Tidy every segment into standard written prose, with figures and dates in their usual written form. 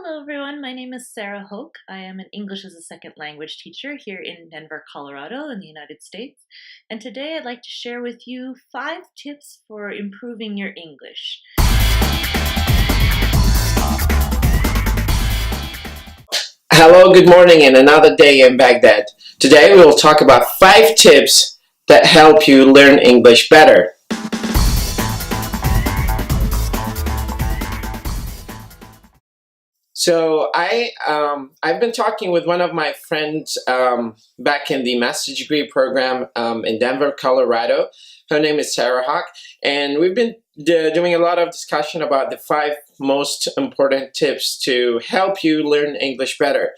Hello everyone, my name is Sarah Hoke. I am an English as a second language teacher here in Denver, Colorado in the United States. And today I'd like to share with you 5 tips for improving your English. Hello, good morning, and another day in Baghdad. Today we will talk about 5 tips that help you learn English better. So I've been talking with one of my friends back in the master's degree program in Denver, Colorado. Her name is Sarah Hoke, and we've been doing a lot of discussion about the 5 most important tips to help you learn English better.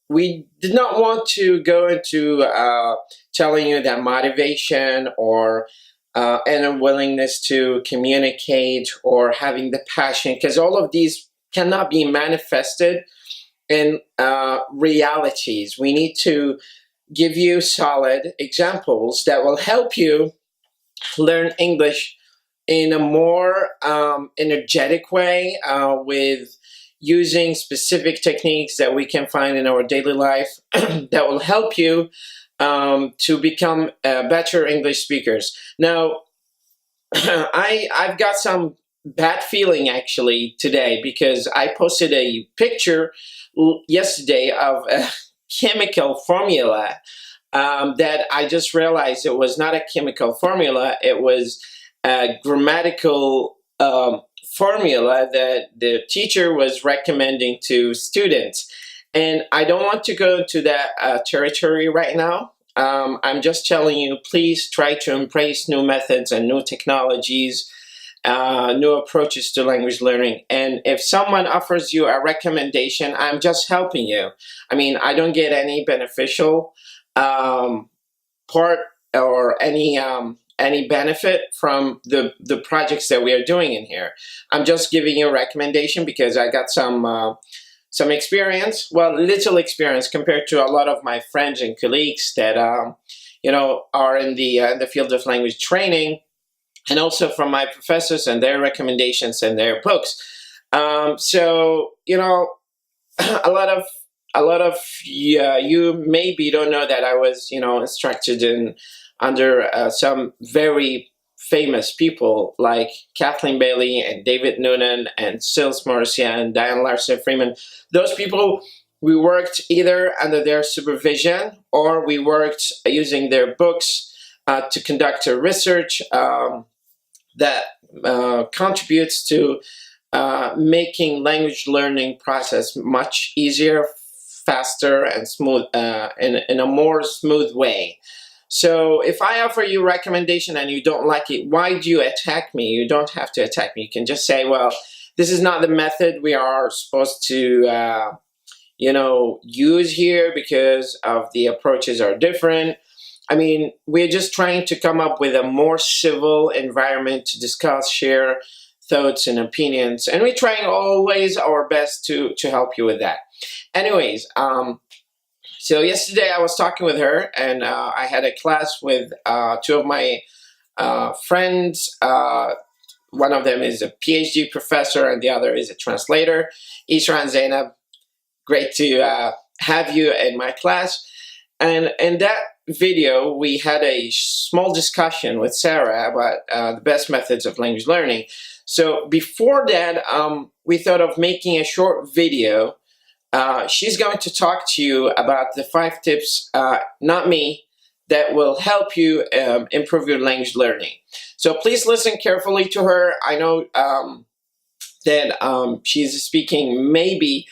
We did not want to go into telling you that motivation or and a willingness to communicate or having the passion, because all of these cannot be manifested in realities. We need to give you solid examples that will help you learn English in a more energetic way with using specific techniques that we can find in our daily life that will help you to become better English speakers. Now, I've got some bad feeling actually today because I posted a picture yesterday of a chemical formula that I just realized it was not a chemical formula. It was a grammatical formula that the teacher was recommending to students. And I don't want to go to that territory right now. I'm just telling you, please try to embrace new methods and new technologies, new approaches to language learning. And if someone offers you a recommendation, I'm just helping you. I mean, I don't get any beneficial part or any benefit from the projects that we are doing in here. I'm just giving you a recommendation because I got some experience, well, little experience compared to a lot of my friends and colleagues that are in the field of language training, and also from my professors and their recommendations and their books. So a lot of you maybe don't know that I was instructed under some very famous people like Kathleen Bailey and David Noonan and Sils Morrissey and Diane Larson Freeman. Those people, we worked either under their supervision or we worked using their books to conduct a research that contributes to making language learning process much easier, faster, and smooth, in a more smooth way. So if I offer you a recommendation and you don't like it, why do you attack me? You don't have to attack me. You can just say, well, this is not the method we are supposed to use here because of the approaches are different. I mean, we're just trying to come up with a more civil environment to discuss, share thoughts and opinions. And we're trying always our best to help you with that. Anyways, so yesterday I was talking with her and I had a class with 2 of my friends. One of them is a PhD professor and the other is a translator. Isra and Zainab, great to have you in my class. And in that video, we had a small discussion with Sarah about the best methods of language learning. So before that, we thought of making a short video. She's going to talk to you about the 5 tips, not me, that will help you improve your language learning. So please listen carefully to her. I know that she's speaking maybe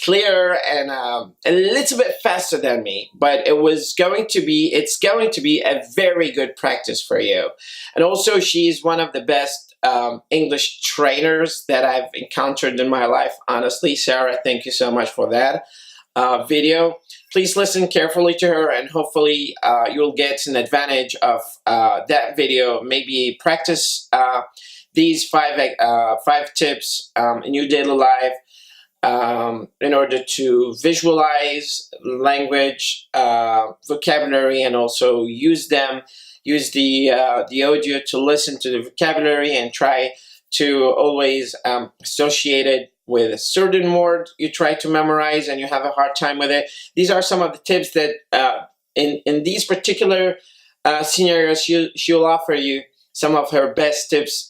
clearer and a little bit faster than me, but it's going to be a very good practice for you. And also, she's one of the best English trainers that I've encountered in my life. Honestly, Sarah, thank you so much for that video. Please listen carefully to her and hopefully you'll get an advantage of that video. Maybe practice these 5 tips in your daily life in order to visualize language, vocabulary, and also use them. Use the audio to listen to the vocabulary and try to always associate it with a certain word you try to memorize and you have a hard time with it. These are some of the tips that in these particular scenarios, she'll offer you some of her best tips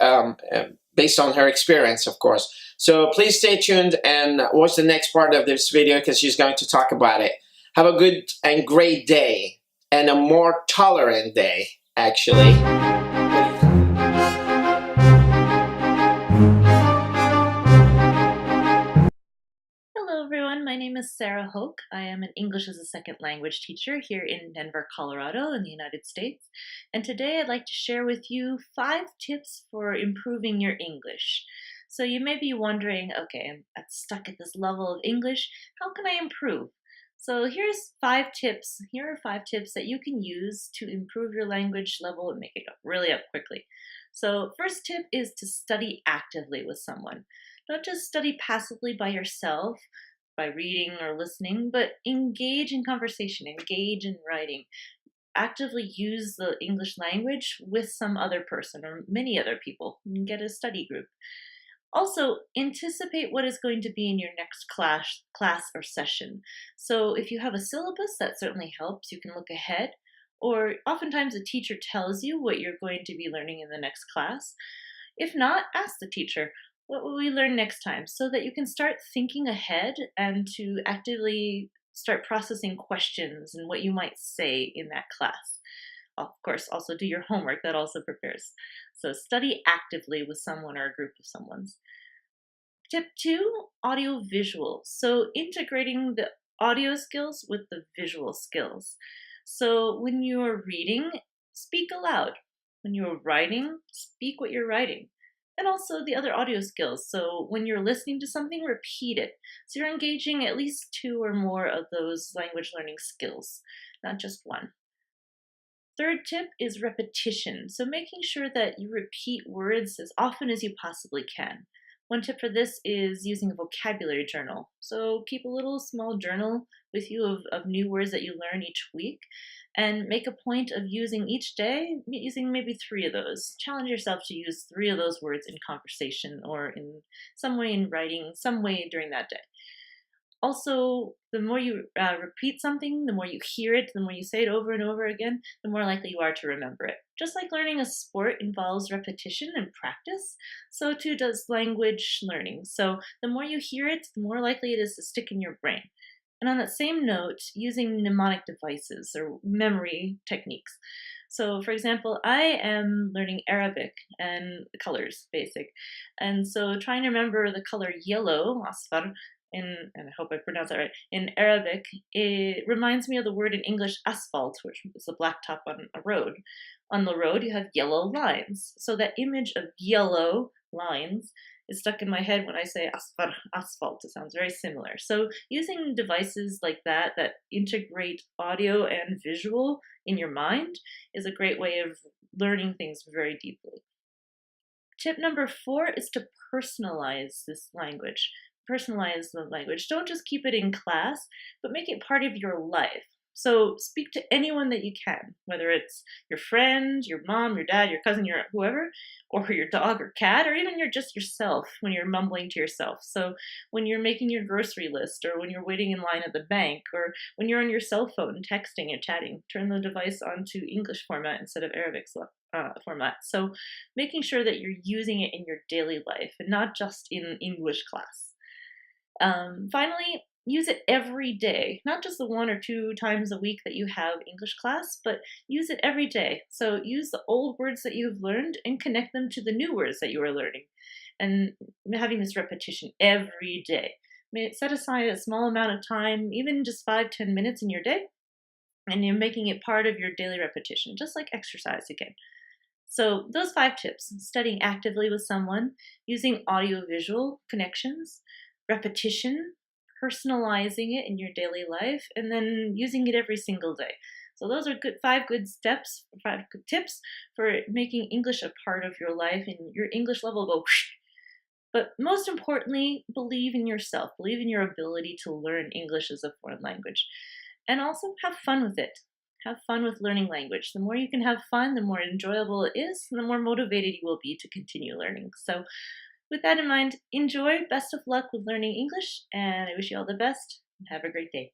based on her experience, of course. So please stay tuned and watch the next part of this video because she's going to talk about it. Have a good and great day, and a more tolerant day, actually. Hello everyone, my name is Sarah Hoke. I am an English as a second language teacher here in Denver, Colorado in the United States. And today I'd like to share with you 5 tips for improving your English. So you may be wondering, okay, I'm stuck at this level of English, how can I improve? So here's 5 tips. Here are 5 tips that you can use to improve your language level and make it really up quickly. So first tip is to study actively with someone. Don't just study passively by yourself, by reading or listening, but engage in conversation, engage in writing. Actively use the English language with some other person or many other people and get a study group. Also, anticipate what is going to be in your next class or session. So if you have a syllabus, that certainly helps. You can look ahead. Or oftentimes a teacher tells you what you're going to be learning in the next class. If not, ask the teacher, what will we learn next time? So that you can start thinking ahead and to actively start processing questions and what you might say in that class. Of course, also do your homework. That also prepares. So study actively with someone or a group of someone's. Tip 2, audio visual. So integrating the audio skills with the visual skills. So when you're reading, speak aloud. When you're writing, speak what you're writing. And also the other audio skills. So when you're listening to something, repeat it. So you're engaging at least 2 or more of those language learning skills, not just one. Third tip is repetition. So making sure that you repeat words as often as you possibly can. One tip for this is using a vocabulary journal. So keep a little small journal with you of new words that you learn each week, and make a point of using each day, using maybe 3 of those. Challenge yourself to use 3 of those words in conversation or in some way in writing, some way during that day. Also, the more you repeat something, the more you hear it, the more you say it over and over again, the more likely you are to remember it. Just like learning a sport involves repetition and practice, so too does language learning. So the more you hear it, the more likely it is to stick in your brain. And on that same note, using mnemonic devices or memory techniques. So for example, I am learning Arabic and the colors, basic. And so trying to remember the color yellow, asfar, and I hope I pronounced that right, in Arabic, it reminds me of the word in English asphalt, which is a blacktop on a road. On the road, you have yellow lines. So that image of yellow lines is stuck in my head when I say asfar, asphalt. It sounds very similar. So using devices like that integrate audio and visual in your mind is a great way of learning things very deeply. Tip number 4 is to personalize this language. Personalize the language. Don't just keep it in class, but make it part of your life. So speak to anyone that you can, whether it's your friend, your mom, your dad, your cousin, your whoever, or your dog or cat, or even you're just yourself when you're mumbling to yourself. So when you're making your grocery list, or when you're waiting in line at the bank, or when you're on your cell phone texting and chatting, turn the device onto English format instead of Arabic format. So making sure that you're using it in your daily life and not just in English class. Finally, use it every day, not just the 1 or 2 times a week that you have English class, but use it every day. So use the old words that you've learned and connect them to the new words that you are learning. And having this repetition every day. Set aside a small amount of time, even just 5-10 minutes in your day, and you're making it part of your daily repetition, just like exercise again. So those 5 tips: studying actively with someone, using audio-visual connections, repetition, personalizing it in your daily life, and then using it every single day. So those are 5 good steps, 5 good tips for making English a part of your life and your English level go whoosh. But most importantly, believe in yourself, believe in your ability to learn English as a foreign language, and also have fun with it. Have fun with learning language. The more you can have fun, the more enjoyable it is, and the more motivated you will be to continue learning. So With that in mind, enjoy, best of luck with learning English, and I wish you all the best, and have a great day.